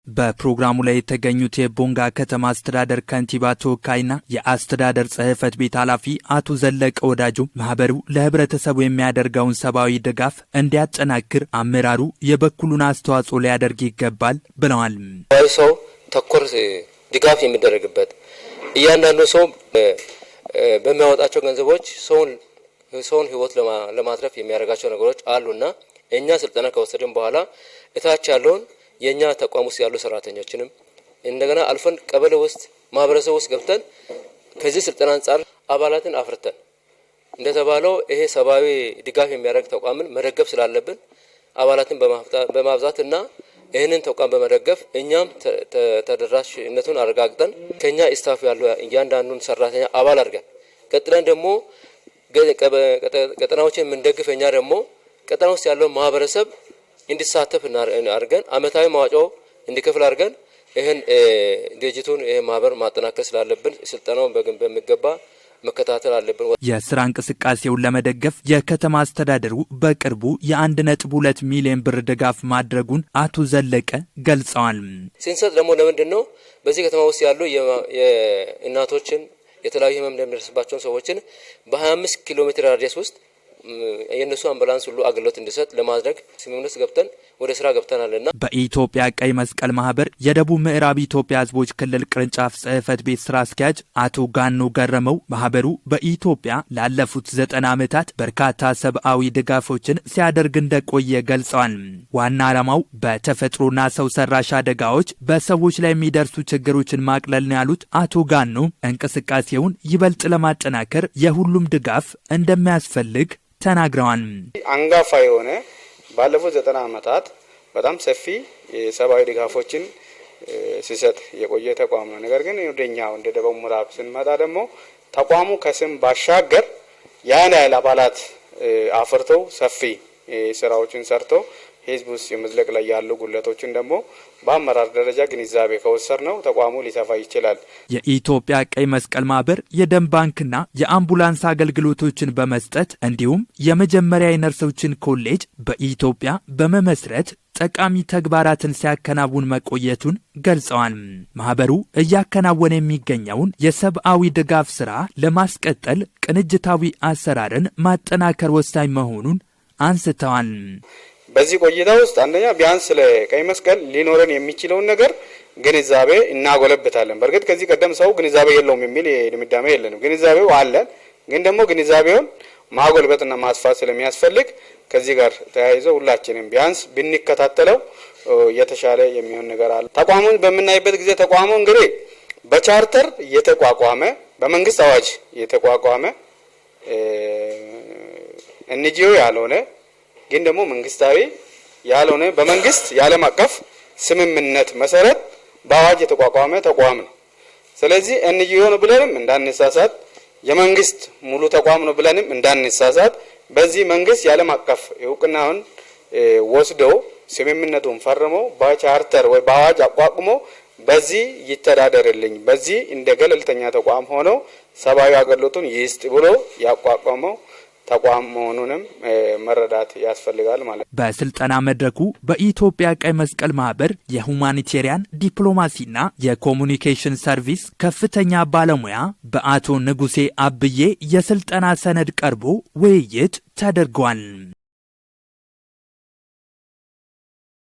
በፕሮግራሙ ላይ የተገኙት የቦንጋ ከተማ አስተዳደር ከንቲባ ተወካይና የአስተዳደር ጽሕፈት ቤት ኃላፊ አቶ ዘለቀ ወዳጆ ማህበሩ ለህብረተሰቡ የሚያደርገውን ሰብአዊ ድጋፍ እንዲያጠናክር አመራሩ የበኩሉን አስተዋጽኦ ሊያደርግ ይገባል ብለዋል። ሰው ተኮር ድጋፍ የሚደረግበት እያንዳንዱ ሰው በሚያወጣቸው ገንዘቦች ሰውን ህይወት ለማትረፍ የሚያደርጋቸው ነገሮች አሉና እኛ ስልጠና ከወሰድን በኋላ እታች ያለውን የኛ ተቋም ውስጥ ያሉ ሰራተኞችንም እንደገና አልፈን ቀበሌ ውስጥ ማህበረሰብ ውስጥ ገብተን ከዚህ ስልጠና አንፃር አባላትን አፍርተን እንደተባለው ይሄ ሰብአዊ ድጋፍ የሚያደርግ ተቋምን መደገፍ ስላለብን አባላትን በማብዛትና ይህንን ተቋም በመደገፍ እኛም ተደራሽነቱን አረጋግጠን ከኛ ስታፍ ያለው እያንዳንዱን ሰራተኛ አባል አድርገን ቀጥለን ደግሞ ቀጠናዎችን የምንደግፍ እኛ ደግሞ ቀጠና ውስጥ ያለው ማህበረሰብ እንዲሳተፍ አድርገን አመታዊ መዋጮ እንዲከፍል አድርገን ይሄን ድርጅቱን ይሄ ማህበር ማጠናከር ስላለብን ስልጠናውን በሚገባ መከታተል አለብን። የስራ እንቅስቃሴውን ለመደገፍ የከተማ አስተዳደሩ በቅርቡ የ1.2 ሚሊዮን ብር ድጋፍ ማድረጉን አቶ ዘለቀ ገልጸዋል። ሲንሰጥ ደግሞ ለምንድነው በዚህ ከተማ ውስጥ ያሉ የእናቶችን የተለያዩ ህመም እንደሚደርስባቸው ሰዎችን በ25 ኪሎ ሜትር ራዲየስ ውስጥ የነሱ አምቡላንስ ሁሉ አገልግሎት እንዲሰጥ ለማድረግ ስምምነት ገብተን ወደ ስራ ገብተናልና በኢትዮጵያ ቀይ መስቀል ማህበር የደቡብ ምዕራብ ኢትዮጵያ ህዝቦች ክልል ቅርንጫፍ ጽሕፈት ቤት ስራ አስኪያጅ አቶ ጋኖ ገረመው ማህበሩ በኢትዮጵያ ላለፉት 90 ዓመታት በርካታ ሰብአዊ ድጋፎችን ሲያደርግ እንደቆየ ገልጸዋል። ዋና ዓላማው በተፈጥሮና ሰው ሰራሽ አደጋዎች በሰዎች ላይ የሚደርሱ ችግሮችን ማቅለል ነው ያሉት አቶ ጋኖ እንቅስቃሴውን ይበልጥ ለማጠናከር የሁሉም ድጋፍ እንደሚያስፈልግ ተናግረዋል። አንጋፋ የሆነ ባለፉት 90 ዓመታት በጣም ሰፊ የሰብአዊ ድጋፎችን ሲሰጥ የቆየ ተቋም ነው። ነገር ግን ወደኛው እንደ ደቡብ ምዕራብ ስንመጣ ደግሞ ተቋሙ ከስም ባሻገር ያን ያህል አባላት አፍርተው ሰፊ ስራዎችን ሰርተው ህዝብ ውስጥ የመዝለቅ ላይ ያሉ ጉለቶችን ደግሞ በአመራር ደረጃ ግንዛቤ ከወሰድነው ተቋሙ ሊሰፋ ይችላል። የኢትዮጵያ ቀይ መስቀል ማህበር የደም ባንክና የአምቡላንስ አገልግሎቶችን በመስጠት እንዲሁም የመጀመሪያ የነርሶችን ኮሌጅ በኢትዮጵያ በመመስረት ጠቃሚ ተግባራትን ሲያከናውን መቆየቱን ገልጸዋል። ማህበሩ እያከናወነ የሚገኘውን የሰብአዊ ድጋፍ ስራ ለማስቀጠል ቅንጅታዊ አሰራርን ማጠናከር ወሳኝ መሆኑን አንስተዋል። በዚህ ቆይታ ውስጥ አንደኛ ቢያንስ ለቀይ መስቀል ሊኖረን የሚችለውን ነገር ግንዛቤ እናጎለብታለን። በርግጥ ከዚህ ቀደም ሰው ግንዛቤ የለውም የሚል ድምዳሜ የለንም። ግንዛቤው አለን፣ ግን ደግሞ ግንዛቤውን ማጎልበትና ማስፋት ስለሚያስፈልግ ከዚህ ጋር ተያይዘው ሁላችንም ቢያንስ ብንከታተለው የተሻለ የሚሆን ነገር አለ። ተቋሙን በምናይበት ጊዜ ተቋሙ እንግዲህ በቻርተር የተቋቋመ በመንግስት አዋጅ የተቋቋመ ኤንጂኦ ያልሆነ ግን ደግሞ መንግስታዊ ያልሆነ በመንግስት የዓለም አቀፍ ስምምነት መሰረት በአዋጅ የተቋቋመ ተቋም ነው። ስለዚህ ኤንጂኦ ነው ብለንም እንዳንሳሳት፣ የመንግስት ሙሉ ተቋም ነው ብለንም እንዳንሳሳት፣ በዚህ መንግስት የዓለም አቀፍ እውቅናውን ወስዶ ስምምነቱን ፈርሞ በቻርተር ወይ በአዋጅ አቋቁሞ በዚህ ይተዳደርልኝ፣ በዚህ እንደ ገለልተኛ ተቋም ሆኖ ሰብአዊ አገልግሎቱን ይስጥ ብሎ ያቋቋመው ተቋም መሆኑንም መረዳት ያስፈልጋል ማለት ነው። በስልጠና መድረኩ በኢትዮጵያ ቀይ መስቀል ማህበር የሁማኒቴሪያን ዲፕሎማሲና የኮሙኒኬሽን ሰርቪስ ከፍተኛ ባለሙያ በአቶ ንጉሴ አብዬ የስልጠና ሰነድ ቀርቦ ውይይት ተደርጓል።